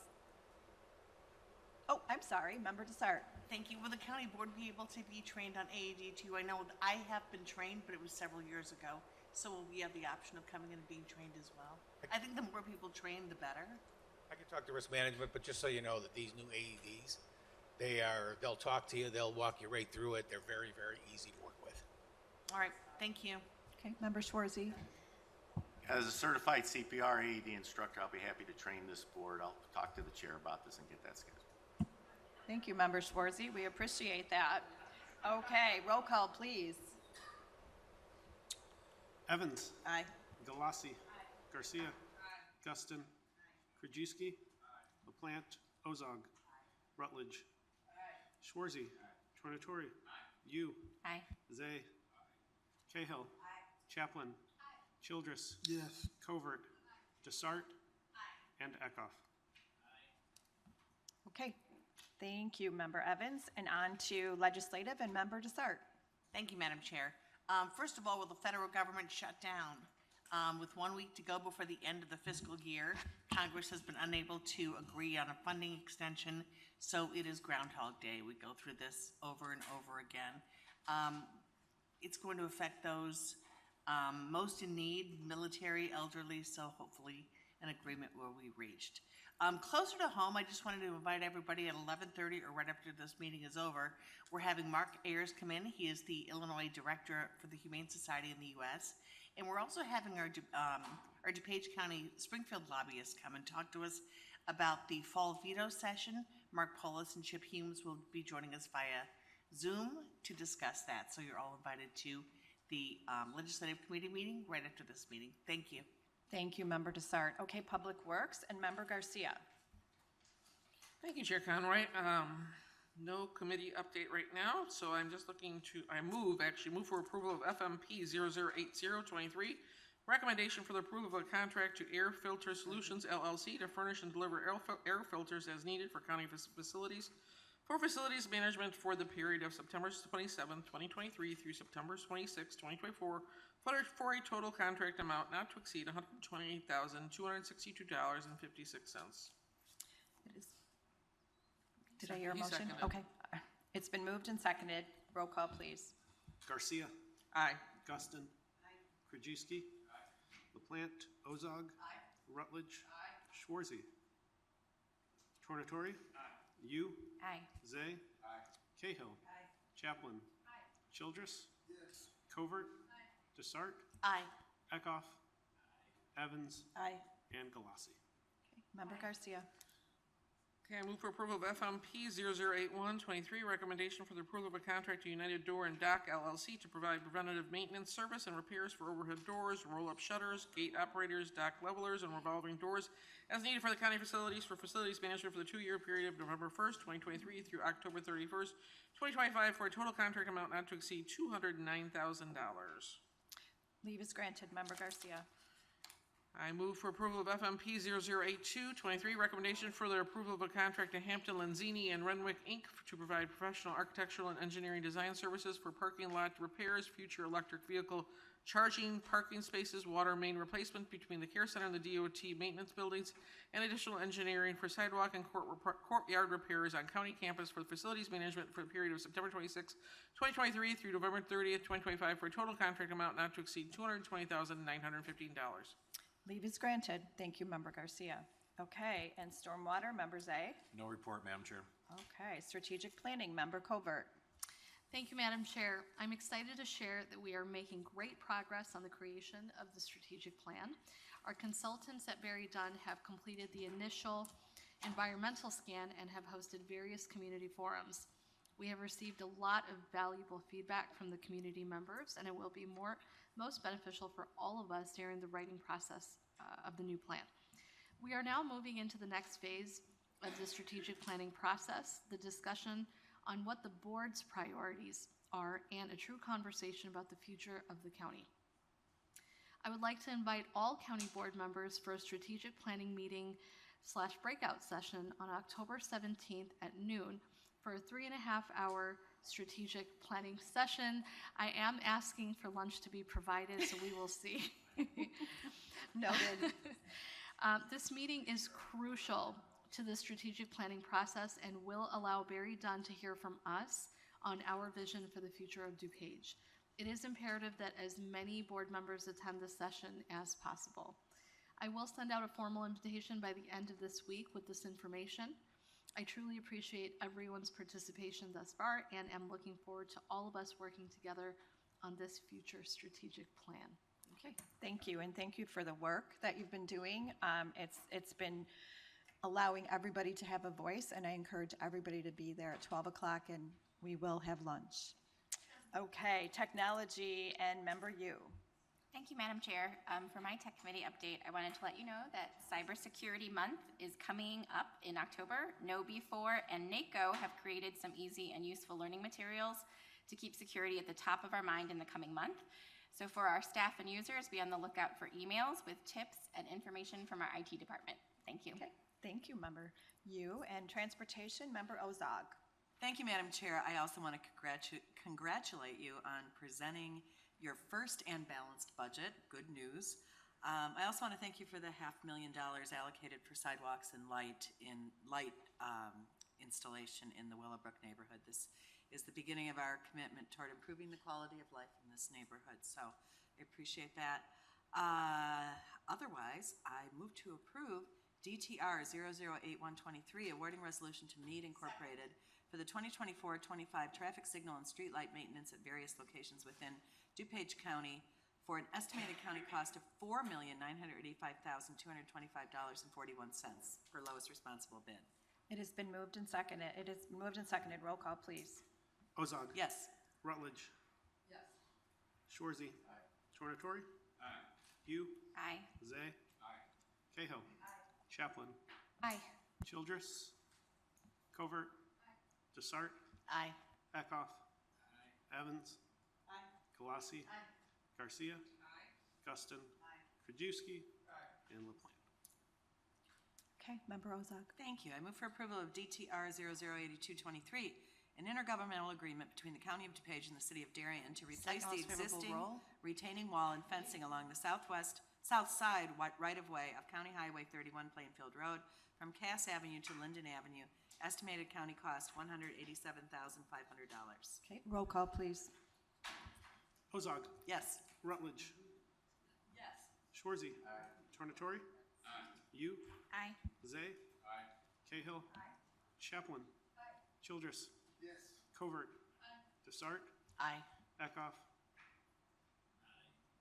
Oh, I'm sorry. Member Desart. Thank you. Will the county board be able to be trained on AED too? I know that I have been trained, but it was several years ago. So will we have the option of coming in and being trained as well? I think the more people train, the better. I can talk to risk management, but just so you know that these new AEDs, they'll talk to you, they'll walk you right through it. They're very, very easy to work with. All right. Thank you. Okay, Member Schwarzy. As a certified CPR AED instructor, I'll be happy to train this board. I'll talk to the chair about this and get that scheduled. Thank you, Member Schwarzy. We appreciate that. Okay, roll call, please. Evans. Aye. Galassi. Garcia. Guston. Krajewski. LaPlante. Ozog. Rutledge. Schwarzy. Tornatori. You. Aye. Zay. Cahill. Chaplin. Childress. Yes. Covert. Desart. And Eckhoff. Okay, thank you, Member Evans. And on to Legislative and Member Desart. Thank you, Madam Chair. First of all, with the federal government shut down, with 1 week to go before the end of the fiscal year, Congress has been unable to agree on a funding extension, so it is Groundhog Day. We go through this over and over again. It's going to affect those most in need, military, elderly, so hopefully an agreement will be reached. Closer to home, I just wanted to invite everybody at 11:30 or right after this meeting is over. We're having Mark Ayers come in. He is the Illinois Director for the Humane Society in the U.S. And we're also having our DuPage County Springfield lobbyists come and talk to us about the fall veto session. Mark Polis and Chip Humes will be joining us via Zoom to discuss that. So you're all invited to the Legislative Committee meeting right after this meeting. Thank you. Thank you, Member Desart. Okay, Public Works and Member Garcia. Thank you, Chair Conroy. No committee update right now, so I'm just looking to, I move for approval of FMP 008023, recommendation for the approval of a contract to Air Filter Solutions LLC to furnish and deliver air filters as needed for county facilities for facilities management for the period of September 27, 2023 through September 26, 2024, for a total contract amount not to exceed $128,262.56. Did I hear a He motion? seconded. Okay. It's been moved and seconded. Roll call, please. Garcia. Aye. Guston. Krajewski. LaPlante. Ozog. Rutledge. Schwarzy. Tornatori. You. Aye. Zay. Cahill. Chaplin. Childress. Yes. Covert. Desart. Aye. Eckhoff. Evans. Aye. And Galassi. Member Garcia. Okay, I move for approval of FMP 008123, recommendation for the approval of a contract to United Door and Dock LLC to provide preventative maintenance service and repairs for overhead doors, roll-up shutters, gate operators, dock levelers, and revolving doors as needed for the county facilities for facilities management for the 2-year period of November 1st, 2023 through October 31st, 2025 for a total contract amount not to exceed $209,000. Leave is granted. Member Garcia. I move for approval of FMP 008223, recommendation for the approval of a contract to Hampton Lenzini and Renwick, Inc. to provide professional architectural and engineering design services for parking lot repairs, future electric vehicle charging, parking spaces, water main replacement between the care center and the DOT maintenance buildings, and additional engineering for sidewalk and courtyard repairs on county campus for facilities management for the period of September 26, 2023 through November 30th, 2025 for a total contract amount not to exceed $220,915. Leave is granted. Thank you, Member Garcia. Okay, and Stormwater, Member Zay. No report, Madam Chair. Okay, Strategic Planning, Member Covert. Thank you, Madam Chair. I'm excited to share that we are making great progress on the creation of the strategic plan. Our consultants at Barry Dunn have completed the initial environmental scan and have hosted various community forums. We have received a lot of valuable feedback from the community members, and it will be most beneficial for all of us during the writing process of the new plan. We are now moving into the next phase of the strategic planning process, the discussion on what the board's priorities are, and a true conversation about the future of the county. I would like to invite all county board members for a strategic planning meeting / breakout session on October 17th at noon for a 3.5-hour strategic planning session. I am asking for lunch to be provided, so we will see. Noted. This meeting is crucial to the strategic planning process and will allow Barry Dunn to hear from us on our vision for the future of DuPage. It is imperative that as many board members attend this session as possible. I will send out a formal invitation by the end of this week with this information. I truly appreciate everyone's participation thus far and am looking forward to all of us working together on this future strategic plan. Okay, thank you, and thank you for the work that you've been doing. It's been allowing everybody to have a voice, and I encourage everybody to be there at 12 o'clock, and we will have lunch. Okay, technology and member you. Thank you, Madam Chair. For my tech committee update, I wanted to let you know that Cybersecurity Month is coming up in October. KnowBe4 and NACO have created some easy and useful learning materials to keep security at the top of our mind in the coming month. So for our staff and users, be on the lookout for emails with tips and information from our IT department. Thank you. Okay, thank you, member you. And transportation, member Ozog. Thank you, Madam Chair. I also want to congratulate you on presenting your first and balanced budget. Good news. I also want to thank you for the $500,000 allocated for sidewalks and light installation in the Willowbrook neighborhood. This is the beginning of our commitment toward improving the quality of life in this neighborhood, so I appreciate that. Otherwise, I move to approve DTR 008123, awarding resolution to Mead Incorporated for the 2024-25 traffic signal and streetlight maintenance at various locations within DuPage County for an estimated county cost of $4,985,225.41 for lowest responsible bid. It has been moved and seconded. It is moved and seconded. Roll call, please. Ozog. Yes. Rutledge. Yes. Shorzy. Aye. Tornatori. Aye. You. Aye. Zay. Aye. Cahill. Chaplin. Aye. Childress. Covert. Desart. Aye. Eckhoff. Evans. Aye. Galassi. Garcia. Guston. Krajewski. And LaPlante. Okay, member Ozog. Thank you. I move for approval of DTR 008223, an intergovernmental agreement between the County of DuPage and the City of Darien to replace the Second most favorable existing roll. retaining wall and fencing along the south side right-of-way of County Highway 31 Plainfield Road from Cass Avenue to Linden Avenue. Estimated county cost $187,500. Okay, roll call, please. Ozog. Yes. Rutledge. Yes. Shorzy. Tornatori. You. Aye. Zay. Cahill. Chaplin. Childress. Yes. Covert. Desart. Aye. Eckhoff.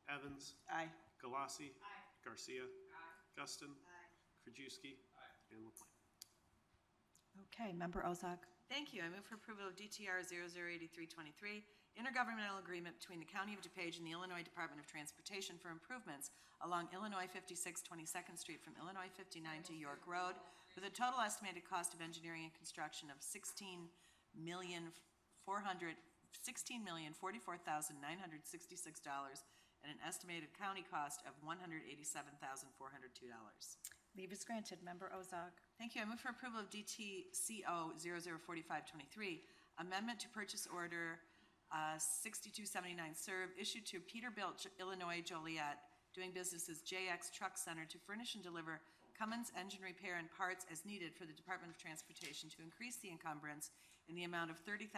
Evans. Aye. Galassi. Garcia. Guston. Krajewski. And LaPlante. Okay, member Ozog. Thank you. I move for approval of DTR 008323, intergovernmental agreement between the County of DuPage and the Illinois Department of Transportation for improvements along Illinois 56 22nd Street from Illinois 59 to York Road with a total estimated cost of engineering and construction of $16,044,966 and an estimated county cost of $187,402. Leave is granted. Member Ozog. Thank you. I move for approval of DTCO 004523, amendment to purchase order 6279 serve issued to Peterbilt, Illinois Joliet, doing business as JX Truck Center to furnish and deliver Cummins engine repair and parts as needed for the Department of Transportation to increase the encumbrance in the amount of $30,000,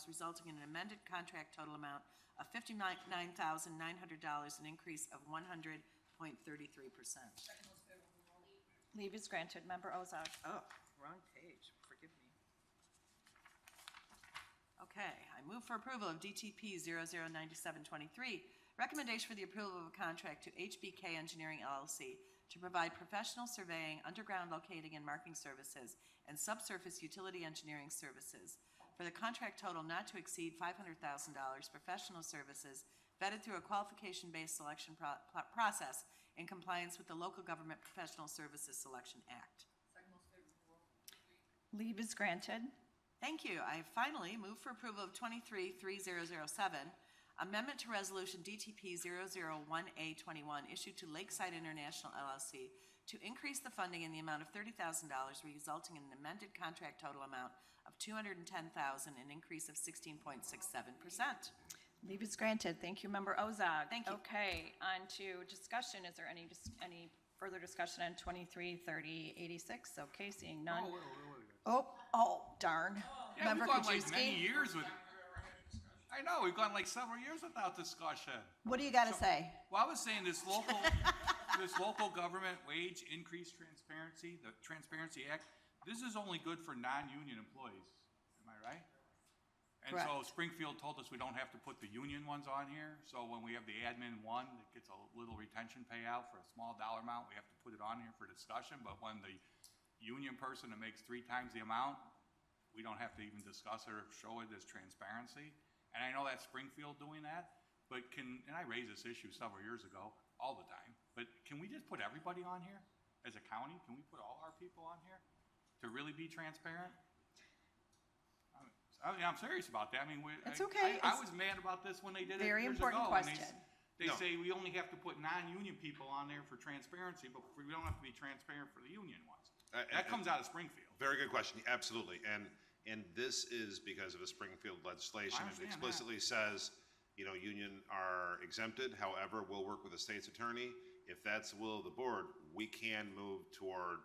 resulting in an amended contract total amount of $59,900, an increase of 100.33%. Leave is granted. Member Ozog. Oh, wrong page. Forgive me. Okay, I move for approval of DTP 009723, recommendation for the approval of a contract to HBK Engineering LLC to provide professional surveying, underground locating and marking services, and subsurface utility engineering services for the contract total not to exceed $500,000, professional services vetted through a qualification-based selection process in compliance with the Local Government Professional Services Selection Act. Leave is granted. Thank you. I finally move for approval of 233007, amendment to resolution DTP 001A21 issued to Lakeside International LLC to increase the funding in the amount of $30,000, resulting in an amended contract total amount of $210,000, an increase of 16.67%. Leave is granted. Thank you, member Ozog. Thank you. Okay, on to discussion. Is there any further discussion on 233086? Okay, seeing none. Oh, darn. Yeah, Member we've gone like many Krajewski. years with. I know, we've gone like several years without discussion. What do you got to say? Well, I was saying this local government wage increase transparency, the Transparency Act, this is only good for non-union employees. Am I right? And so Correct. Springfield told us we don't have to put the union ones on here. So when we have the admin one that gets a little retention payout for a small dollar amount, we have to put it on here for discussion. But when the union person that makes 3 times the amount, we don't have to even discuss it or show it as transparency. And I know that's Springfield doing that, but and I raised this issue several years ago, all the time, but can we just put everybody on here? As a county, can we put all our people on here to really be transparent? I'm serious about that. I mean, It's okay. I was mad about this when they did it Very years important ago. And question. they say we only have to put non-union people on there for transparency, but we don't have to be transparent for the union ones. That comes out of Springfield. Very good question, absolutely. And this is because of the Springfield legislation. It explicitly says, you know, union are exempted. However, we'll work with the state's attorney. If that's the will of the board, we can move toward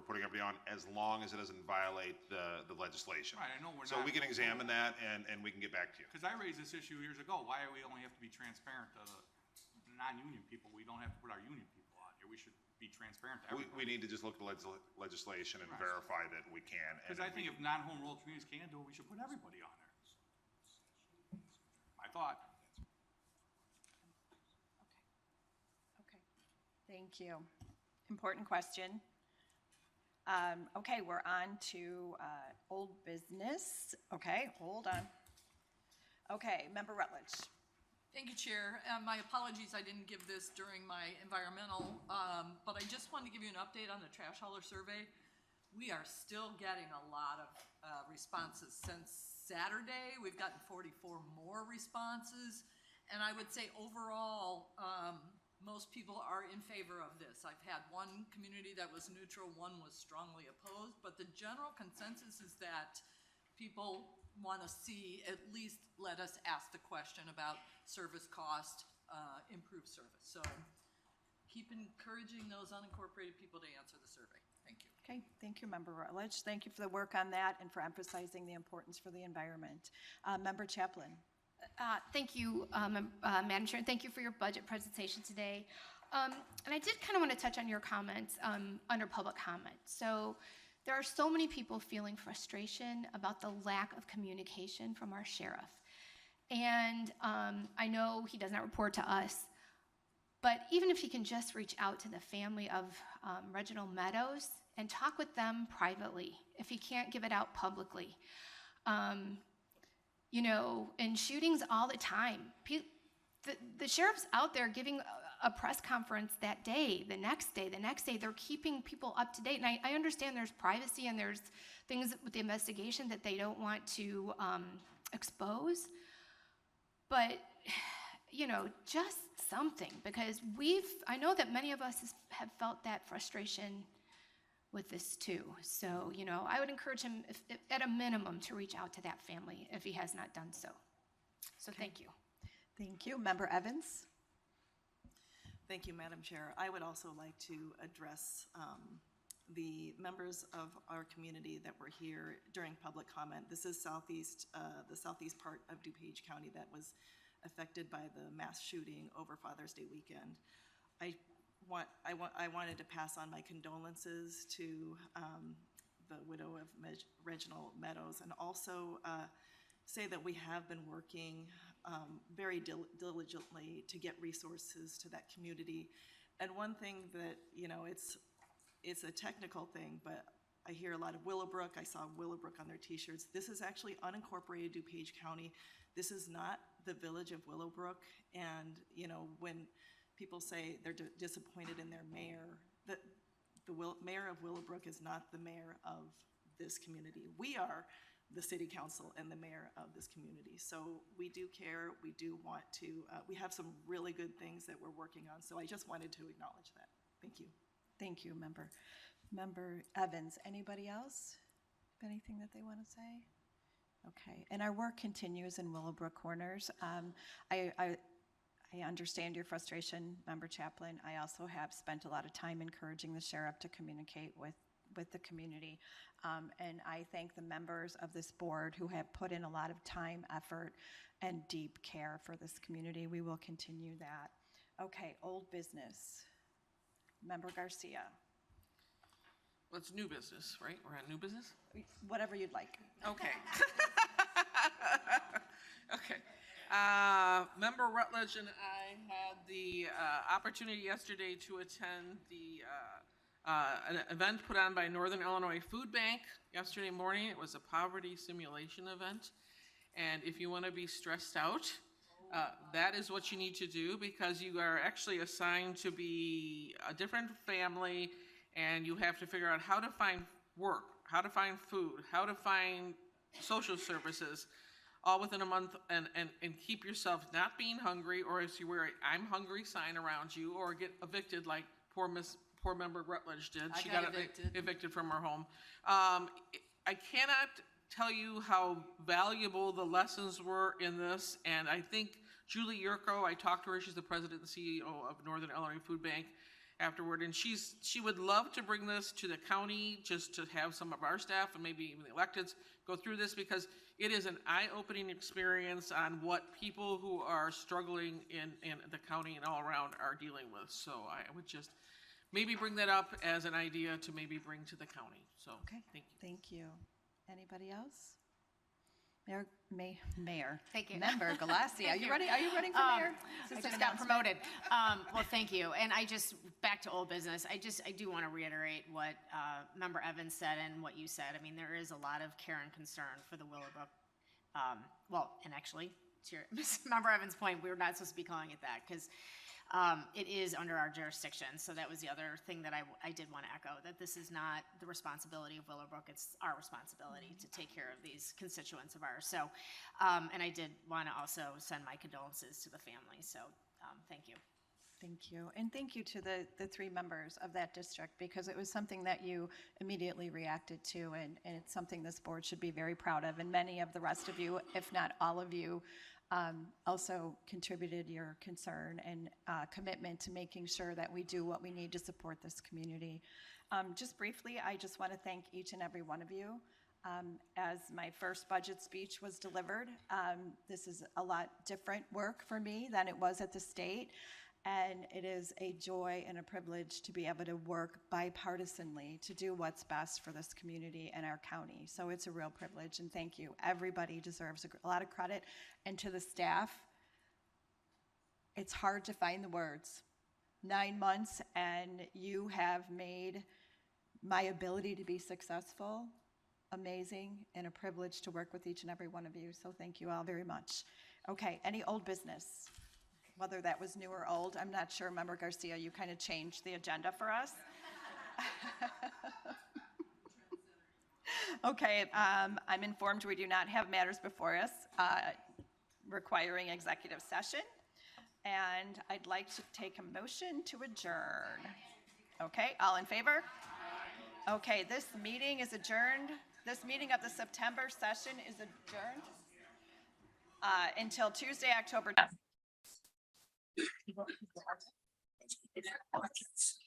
putting everybody on as long as it doesn't violate the legislation. Right, I know we're so not. we can examine that and we can get back to you. Because I raised this issue years ago. Why do we only have to be transparent to the non-union people? We don't have to put our union people on here. We should be transparent to everybody. We need to just look at the legislation and verify that we can. Because I think if non-home rule communities can do it, we should put everybody on there. My thought. Okay, thank you. Important question. Okay, we're on to old business. Okay, hold on. Okay, Member Rutledge. Thank you, Chair. My apologies, I didn't give this during my environmental, but I just wanted to give you an update on the trash hauler survey. We are still getting a lot of responses. Since Saturday, we've gotten 44 more responses, and I would say overall, most people are in favor of this. I've had one community that was neutral, one was strongly opposed, but the general consensus is that people want to see, at least let us ask the question about service cost, improved service. So keep encouraging those unincorporated people to answer the survey. Thank you. Okay, thank you, Member Rutledge. Thank you for the work on that and for emphasizing the importance for the environment. Member Chaplin. Thank you, Madam Chair, and thank you for your budget presentation today. And I did kind of want to touch on your comments under public comment. So there are so many people feeling frustration about the lack of communication from our sheriff. And I know he does not report to us, but even if he can just reach out to the family of Reginald Meadows and talk with them privately, if he can't give it out publicly. You know, in shootings all the time, the sheriff's out there giving a press conference that day, the next day, they're keeping people up to date. And I understand there's privacy and there's things with the investigation that they don't want to expose. But, you know, just something, because I know that many of us have felt that frustration with this too. So, you know, I would encourage him, if at a minimum, to reach out to that family if he has not done so. So thank you. Thank you. Member Evans. Thank you, Madam Chair. I would also like to address the members of our community that were here during public comment. This is the southeast part of DuPage County that was affected by the mass shooting over Father's Day weekend. I wanted to pass on my condolences to the widow of Reginald Meadows, and also say that we have been working very diligently to get resources to that community. And one thing that, you know, it's a technical thing, but I hear a lot of Willowbrook. I saw Willowbrook on their t-shirts. This is actually unincorporated DuPage County. This is not the village of Willowbrook. And, you know, when people say they're disappointed in their mayor, the mayor of Willowbrook is not the mayor of this community. We are the city council and the mayor of this community. So we do care, we do want to, we have some really good things that we're working on. So I just wanted to acknowledge that. Thank you. Thank you, Member Evans. Anybody else have anything that they want to say? Okay, and our work continues in Willowbrook Corners. I understand your frustration, Member Chaplin. I also have spent a lot of time encouraging the sheriff to communicate with the community. And I thank the members of this board who have put in a lot of time, effort, and deep care for this community. We will continue that. Okay, old business. Member Garcia. Well, it's new business, right? We're on new business? Whatever you'd like. Okay. Okay. Member Rutledge and I had the opportunity yesterday to attend the An event put on by Northern Illinois Food Bank yesterday morning. It was a poverty simulation event. And if you want to be stressed out, that is what you need to do, because you are actually assigned to be a different family, and you have to figure out how to find work, how to find food, how to find social services, all within a month, and keep yourself not being hungry, or as you wear a "I'm hungry" sign around you, or get evicted like poor member Rutledge did. I She got got evicted. evicted from her home. I cannot tell you how valuable the lessons were in this, and I think Julie Yurko, I talked to her, she's the president and CEO of Northern Illinois Food Bank afterward, and she would love to bring this to the county, just to have some of our staff and maybe even the electeds go through this, because it is an eye-opening experience on what people who are struggling in the county and all around are dealing with. So I would just maybe bring that up as an idea to maybe bring to the county. So, Okay, thank you. thank you. Anybody else? Mayor. Thank you. Member Galassi, are Thank you you. ready? Are you running for mayor? Is this I an just got announcement? promoted. Well, thank you. And back to old business, I do want to reiterate what Member Evans said and what you said. I mean, there is a lot of care and concern for the Willowbrook. And actually, to Member Evans' point, we were not supposed to be calling it that, because it is under our jurisdiction. So that was the other thing that I did want to echo, that this is not the responsibility of Willowbrook. It's our responsibility to take care of these constituents of ours. So, and I did want to also send my condolences to the family. So, thank you. Thank you. And thank you to the three members of that district, because it was something that you immediately reacted to, and it's something this board should be very proud of. And many of the rest of you, if not all of you, also contributed your concern and commitment to making sure that we do what we need to support this community. Just briefly, I just want to thank each and every one of you. As my first budget speech was delivered, this is a lot different work for me than it was at the state. And it is a joy and a privilege to be able to work bipartisanly to do what's best for this community and our county. So it's a real privilege, and thank you. Everybody deserves a lot of credit. And to the staff, it's hard to find the words. 9 months, and you have made my ability to be successful amazing, and a privilege to work with each and every one of you. So thank you all very much. Okay, any old business? Whether that was new or old, I'm not sure. Member Garcia, you kind of changed the agenda for us. Okay, I'm informed we do not have matters before us requiring executive session, and I'd like to take a motion to adjourn. Okay, all in favor? Okay, this meeting is adjourned. This meeting of the September session is adjourned until Tuesday, October 10th.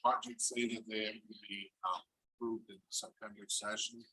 Budgets say that they have to be approved in the September session.